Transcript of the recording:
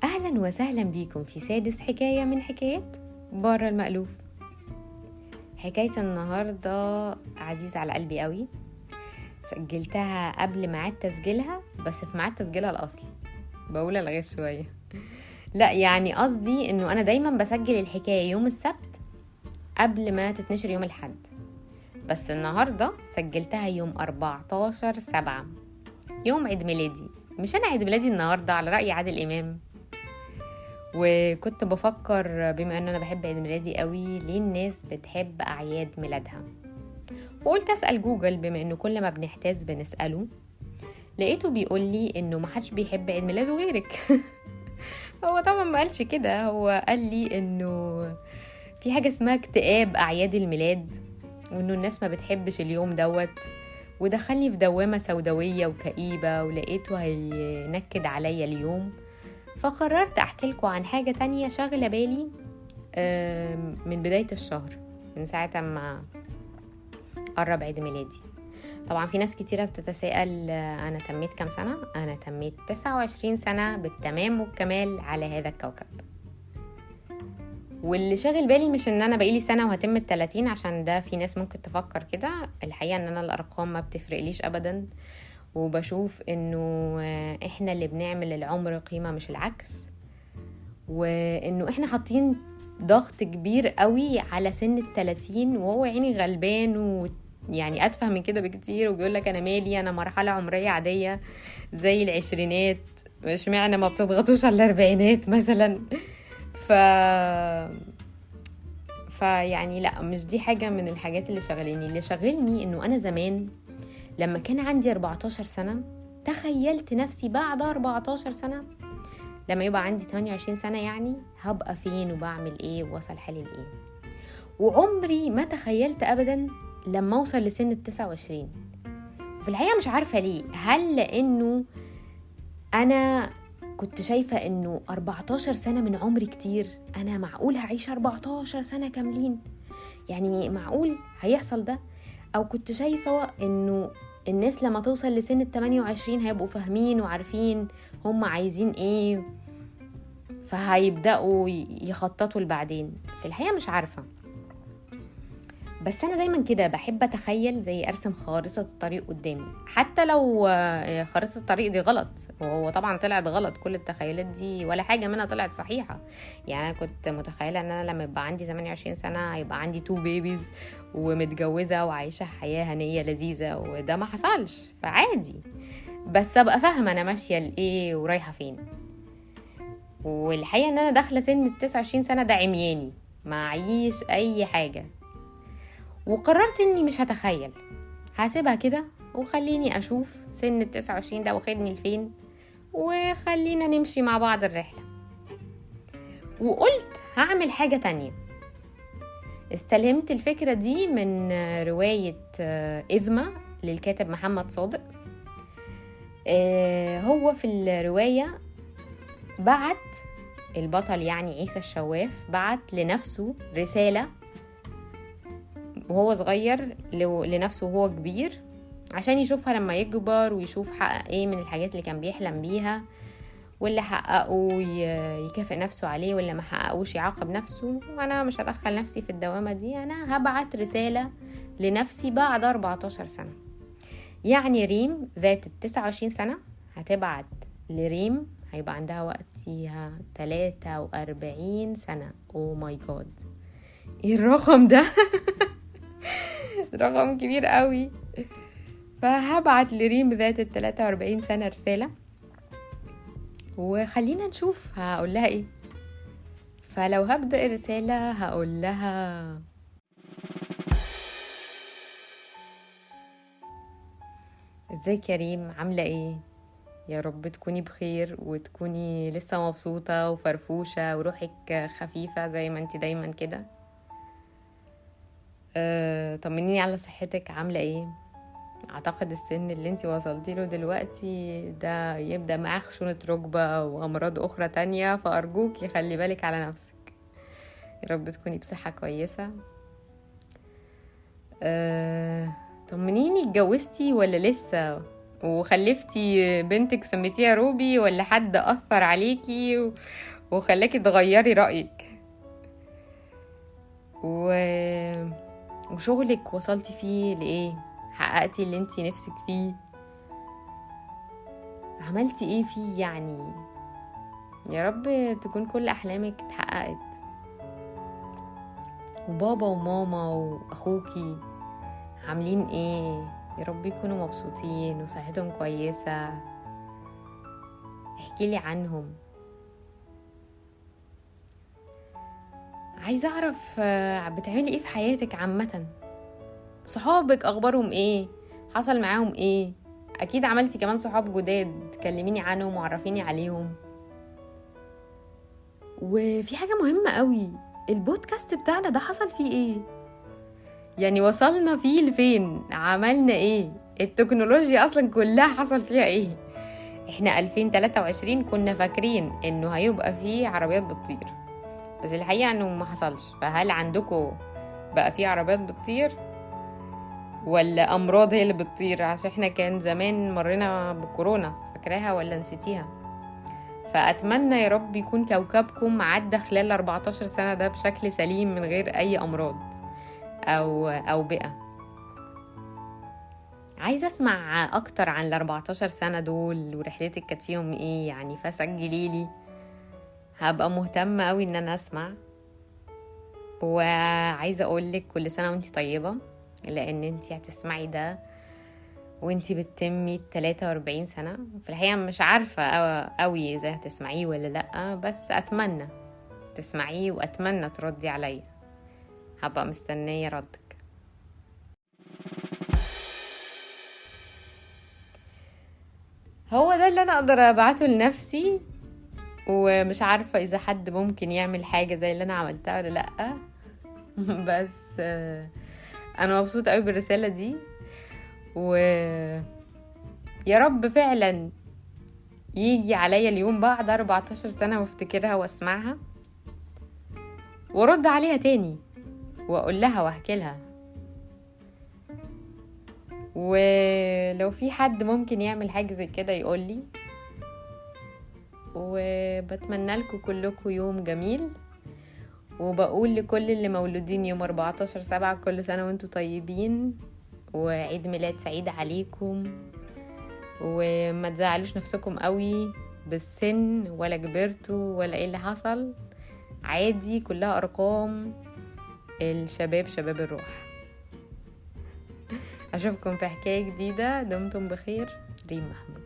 أهلا وسهلا بيكم في سادس حكاية من حكايات بره المألوف. حكاية النهاردة عزيزة على قلبي قوي. سجلتها قبل ميعاد تسجيلها، بس في ميعاد تسجيلها الأصلي. بقول الغش شوية. لا يعني قصدي انه انا دايما بسجل الحكاية يوم السبت قبل ما تتنشر يوم الحد، بس النهاردة سجلتها يوم 14/7، يوم عيد ميلادي. مش انا عيد ميلادي النهاردة على رأي عادل إمام. وكنت بفكر بما ان انا بحب عيد ميلادي قوي، ليه الناس بتحب اعياد ميلادها؟ وقلت اسأل جوجل، بما انه كل ما بنحتاج بنسأله. لقيته بيقول لي انه محدش بيحب عيد ميلاده غيرك. هو طبعا ما قالش كده، هو قال لي انه في حاجة اسمها اكتئاب اعياد الميلاد، وانه الناس ما بتحبش اليوم دوت. ودخلني في دوامة سوداوية وكئيبة، ولقيته هينكد عليا اليوم. فقررت احكي لكم عن حاجة تانية شغلة بالي من بداية الشهر، من ساعة ما قرب عيد ميلادي. طبعا في ناس كتيرة بتتساءل أنا تميت كام سنة؟ أنا تميت 29 سنة بالتمام والكمال على هذا الكوكب. واللي شاغل بالي مش ان انا بقيلي سنة وهتم 30، عشان ده في ناس ممكن تفكر كده. الحقيقة ان انا الارقام ما بتفرقليش ابدا، وبشوف انه احنا اللي بنعمل العمر قيمة مش العكس، وانه احنا حاطين ضغط كبير قوي على سن 30، وهو يعني غلبان يعني أتفه من كده بكتير، وبيقولك أنا مالي، أنا مرحلة عمرية عادية زي العشرينات، مش معنى ما بتضغطوش على الأربعينات مثلا. يعني لا، مش دي حاجة من الحاجات اللي شغليني. اللي شغلني إنه أنا زمان لما كان عندي 14 سنة تخيلت نفسي بعد 14 سنة لما يبقى عندي 28 سنة، يعني هبقى فين وبعمل ايه ووصل حالي لايه. وعمري ما تخيلت أبدا لما أوصل لسن 29. وفي الحقيقة مش عارفة ليه، هل لأنه أنا كنت شايفة أنه 14 سنة من عمري كتير، أنا معقول هعيش 14 سنة كاملين، يعني معقول هيحصل ده؟ أو كنت شايفة أنه الناس لما توصل لسن 28 هيبقوا فاهمين وعارفين هم عايزين ايه، فهيبدأوا يخططوا لبعدين. في الحقيقة مش عارفة، بس أنا دايما كده بحب أتخيل زي أرسم خارطة الطريق قدامي، حتى لو خارطة الطريق دي غلط. وهو طبعا طلعت غلط، كل التخيلات دي ولا حاجة منها طلعت صحيحة. يعني أنا كنت متخيلة أن أنا لما يبقى عندي 28 سنة هيبقى عندي 2 بيبيز ومتجوزة وعايشة حياة هنية لذيذة، وده ما حصلش، فعادي. بس أبقى فاهمة أنا ماشية لإيه ورايحة فين. والحقيقة أن أنا داخلة سن 29 سنة ده عمياني، ما عيش أي حاجة. وقررت اني مش هتخيل، هسيبها كده وخليني اشوف سن 29 ده واخدني لفين، وخلينا نمشي مع بعض الرحلة. وقلت هعمل حاجة تانية. استلهمت الفكرة دي من رواية إذمة للكاتب محمد صادق. هو في الرواية بعت البطل، يعني عيسى الشواف، بعت لنفسه رسالة وهو صغير لنفسه وهو كبير، عشان يشوفها لما يكبر ويشوف حقق ايه من الحاجات اللي كان بيحلم بيها، واللي حققه يكافئ نفسه عليه، واللي ما حققوش يعاقب نفسه. وانا مش هدخل نفسي في الدوامة دي، انا هبعت رسالة لنفسي بعد 14 سنة. يعني ريم ذات 29 سنة هتبعت لريم هيبقى عندها وقتها 43 سنة. او ماي جاد، ايه الرقم ده؟ رقم كبير قوي. فهبعت لريم ذات 43 سنة رسالة، وخلينا نشوف هقول لها ايه. فلو هبدأ الرسالة هقول لها: ازيك يا ريم، عاملة ايه؟ يا رب تكوني بخير وتكوني لسه مبسوطة وفرفوشة وروحك خفيفة زي ما انت دايما كده. طمنيني على صحتك، عاملة ايه؟ اعتقد السن اللي انتي وصلتي له دلوقتي ده يبدأ معاه خشونة ركبة وامراض اخرى تانية، فارجوك يخلي بالك على نفسك. يا رب تكوني بصحة كويسة. طمنيني، اتجوزتي ولا لسه؟ وخلفتي بنتك وسميتيها روبي، ولا حد أثر عليكي وخلاكي تغيري رأيك، وشغلك وصلتي فيه لإيه، حققتي اللي انتي نفسك فيه، عملتي ايه فيه يعني. يا رب تكون كل أحلامك اتحققت. وبابا وماما وأخوكي عاملين ايه؟ يا رب يكونوا مبسوطين وصحتهم كويسة. احكيلي عنهم. عايزة اعرف بتعملي ايه في حياتك عامة، صحابك اخبارهم ايه، حصل معاهم ايه، اكيد عملتي كمان صحاب جداد، كلميني عنهم وعرفيني عليهم. وفي حاجة مهمة قوي، البودكاست بتاعنا ده حصل فيه ايه، يعني وصلنا فيه لفين، عملنا ايه، التكنولوجيا اصلا كلها حصل فيها ايه. احنا 2023 كنا فاكرين انه هيبقى فيه عربيات بتطير، بس الحقيقة انه ما حصلش. فهل عندكم بقى فيه عربيات بتطير ولا امراض هي اللي بتطير؟ عشان احنا كان زمان مرينا بالكورونا، فاكراها ولا نسيتيها؟ فاتمنى يا رب يكون كوكبكم عدى خلال 14 سنة ده بشكل سليم من غير اي امراض او بيئة. عايزة اسمع اكتر عن 14 سنة دول ورحلتك كانت فيهم ايه يعني، فسجليلي، هبقى مهتمة قوي ان انا اسمع. وعايزة اقولك كل سنة وانتي طيبة، لان انتي هتسمعي ده وانتي بتتمي 43 سنة. في الحقيقة مش عارفة قوي اذا هتسمعيه ولا لأ، بس اتمنى تسمعيه واتمنى تردي عليا، هبقى مستنية ردك. هو ده اللي انا اقدر ابعته لنفسي، ومش عارفة اذا حد ممكن يعمل حاجة زي اللي انا عملتها ولا لأ. بس انا مبسوطة قوي بالرسالة دي، ويا رب فعلا يجي عليا اليوم بعد 14 سنة وافتكرها واسمعها ورد عليها تاني واقول لها واحكي لها. ولو في حد ممكن يعمل حاجة زي كده يقولي. وبتمنى لكم كلكم يوم جميل، وبقول لكل اللي مولودين يوم 14/7 كل سنة وانتم طيبين، وعيد ميلاد سعيد عليكم. وما تزعلوش نفسكم قوي بالسن ولا كبرتوا ولا ايه اللي حصل، عادي، كلها ارقام. الشباب شباب الروح. اشوفكم في حكاية جديدة، دمتم بخير. ريم محمود.